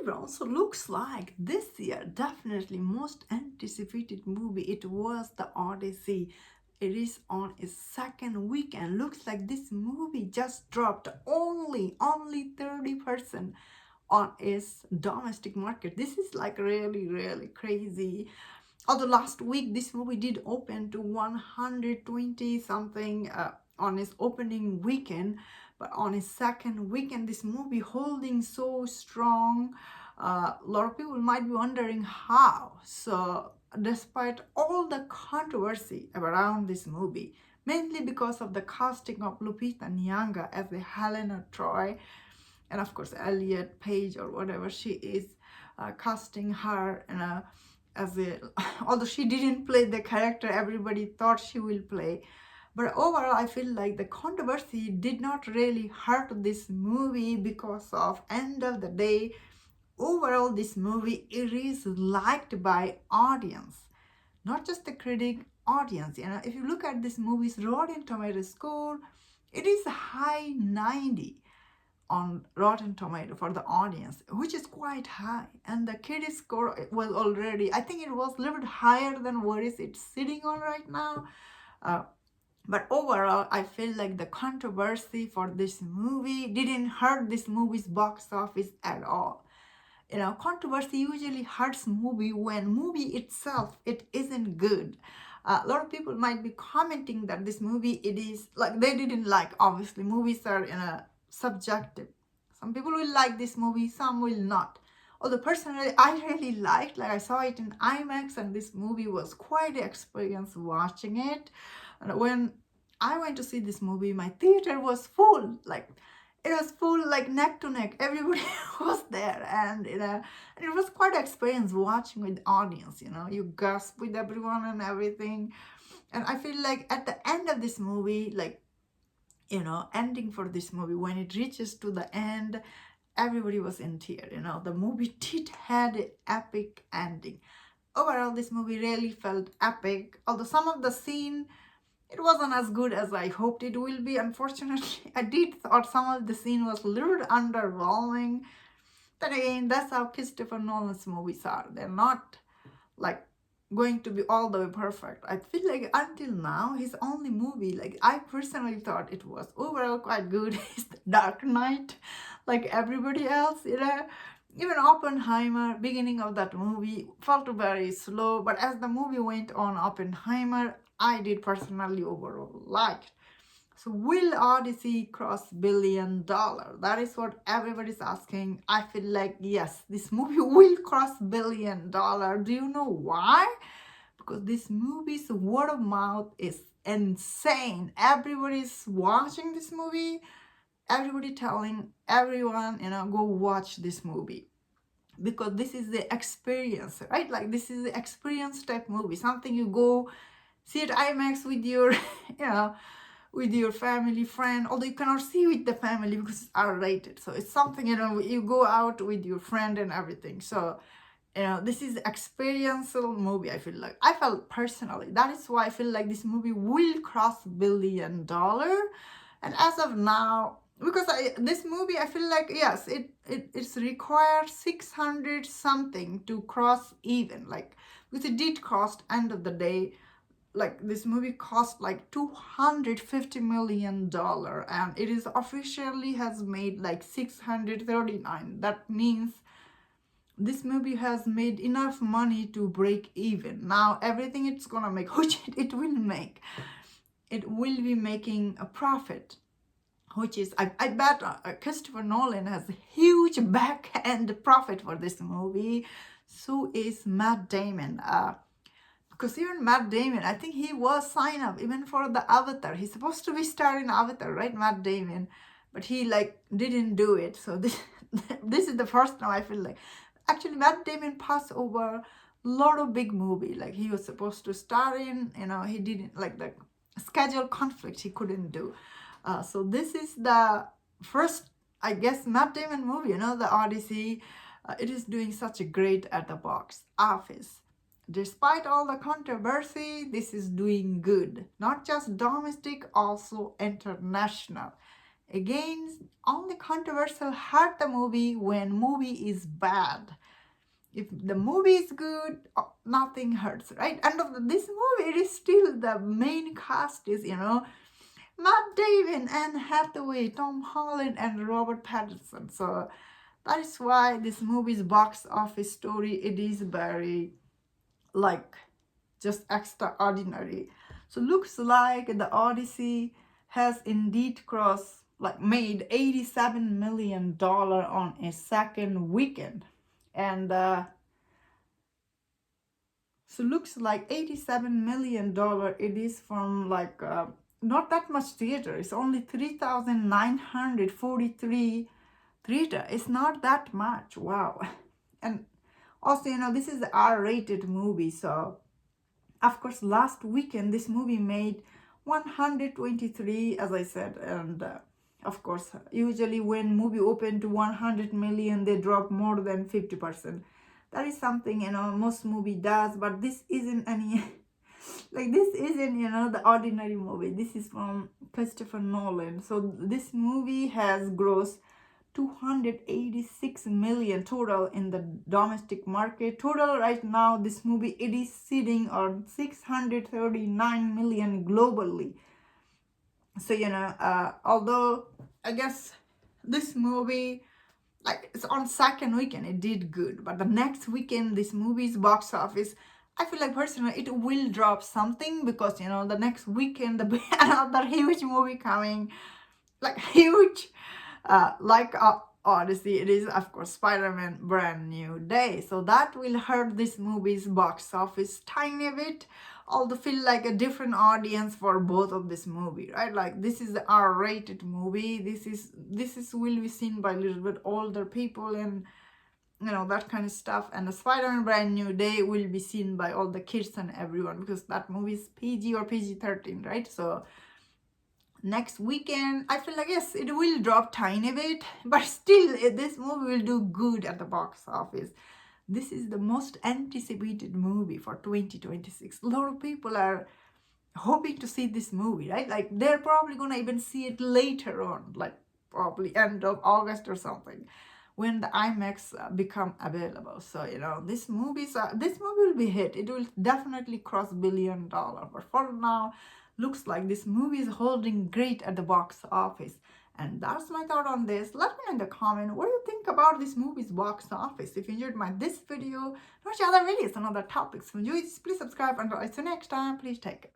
everyone, so looks like this year definitely most anticipated movie, it was the Odyssey. It is on its second weekend. Looks like this movie just dropped only 30% on its domestic market. This is like really crazy. Although last week this movie did open to 120 something on its opening weekend, but on its second weekend this movie holding so strong. A lot of people might be wondering how. So despite all the controversy around this movie, mainly because of the casting of Lupita Nyong'o as the Helena Troy, and of course Elliot Page or whatever she is, casting her as a although she didn't play the character everybody thought she will play. But overall, I feel like the controversy did not really hurt this movie, because of end of the day, overall this movie, it is liked by audience, not just the critic, audience. If you look at this movie's Rotten Tomato score, it is a high 90 on Rotten Tomato for the audience, which is quite high. And the critic score was already, I think it was a little bit higher than what is it sitting on right now. But overall, I feel like the controversy for this movie didn't hurt this movie's box office at all. Controversy usually hurts movie when movie itself, it isn't good. A lot of people might be commenting that this movie, it is like they didn't like. Obviously, movies are subjective. Some people will like this movie, some will not. Although personally, I really liked, like I saw it in IMAX, and this movie was quite an experience watching it. And when I went to see this movie, my theater was full. Like it was full, like neck to neck. Everybody was there, and it was quite an experience watching with the audience. You gasp with everyone and everything. And I feel like at the end of this movie, like ending for this movie, when it reaches to the end, everybody was in tears. The movie did had an epic ending. Overall, this movie really felt epic. Although some of the scene, it wasn't as good as I hoped it will be. Unfortunately, I did thought some of the scene was a little bit underwhelming. Then again, that's how Christopher Nolan's movies are. They're not like going to be all the way perfect. I feel like until now, his only movie, like I personally thought it was overall quite good, is The Dark Knight. Like everybody else, even Oppenheimer, beginning of that movie felt very slow, but as the movie went on, Oppenheimer, I did personally overall like it. So will Odyssey cross $1 billion? That is what everybody's asking. I feel like yes, this movie will cross $1 billion. Do you know why? Because this movie's word of mouth is insane. Everybody's watching this movie. Everybody telling everyone, go watch this movie. Because this is the experience, right? Like this is the experience type movie. Something you go see at IMAX with your, with your family, friend. Although you cannot see with the family because it's R-rated. So it's something, you go out with your friend and everything. So, this is experiential movie, I feel like. I felt personally. That is why I feel like this movie will cross $1 billion. And as of now, because this movie, I feel like, yes, it's required 600 something to cross even. Like, because it did cost, end of the day, like this movie cost like $250 million, and it is officially has made like 639. That means this movie has made enough money to break even. Now everything it's gonna make, which it will make, it will be making a profit, which is I bet Christopher Nolan has a huge back end profit for this movie. So is Matt Damon. Because even Matt Damon, I think he was signed up even for the Avatar. He's supposed to be starring Avatar, right, Matt Damon? But he didn't do it. So this this is the first time I feel like actually Matt Damon passed over a lot of big movie. Like he was supposed to star in, he didn't, like the schedule conflict he couldn't do. So this is the first, I guess, Matt Damon movie, the Odyssey. It is doing such a great at the box office. Despite all the controversy, this is doing good. Not just domestic, also international. Again, only controversial hurt the movie when movie is bad. If the movie is good, nothing hurts, right? And of this movie, it is still the main cast is, Matt Damon, Anne Hathaway, Tom Holland, and Robert Pattinson. So that is why this movie's box office story, it is very, like, just extraordinary. So looks like the Odyssey has indeed made $87 million on a second weekend. And so looks like $87 million. It is from not that much theater. It's only 3,943 theater. It's not that much. Wow. And also, this is the R-rated movie. So, of course, last weekend, this movie made 123, as I said. And of course, usually when movie open to 100 million, they drop more than 50%. That is something, most movie does, but this isn't any, this isn't, the ordinary movie. This is from Christopher Nolan. So this movie has grossed 286 million total in the domestic market. Total right now, this movie, it is sitting on 639 million globally. So, although I guess this movie, it's on second weekend, it did good. But the next weekend, this movie's box office, I feel like personally, it will drop something because, the next weekend, another huge movie coming, huge, Odyssey, it is, of course, Spider-Man Brand New Day. So that will hurt this movie's box office tiny bit. Although feel like a different audience for both of this movie, right? Like this is the R-rated movie. This is will be seen by a little bit older people and that kind of stuff. And the Spider-Man Brand New Day will be seen by all the kids and everyone because that movie is PG or PG-13, right? So next weekend, I feel like, yes, it will drop tiny bit, but still this movie will do good at the box office. This is the most anticipated movie for 2026. A lot of people are hoping to see this movie, right? Like they're probably gonna even see it later on, like probably end of August or something, when the IMAX become available. So this movie will be hit. It will definitely cross $1 billion. But for now, looks like this movie is holding great at the box office. And that's my thought on this. Let me know in the comment what do you think about this movie's box office. If you enjoyed this video, watch other videos on other topics. If you enjoyed, please subscribe. Until I see you next time, please take care.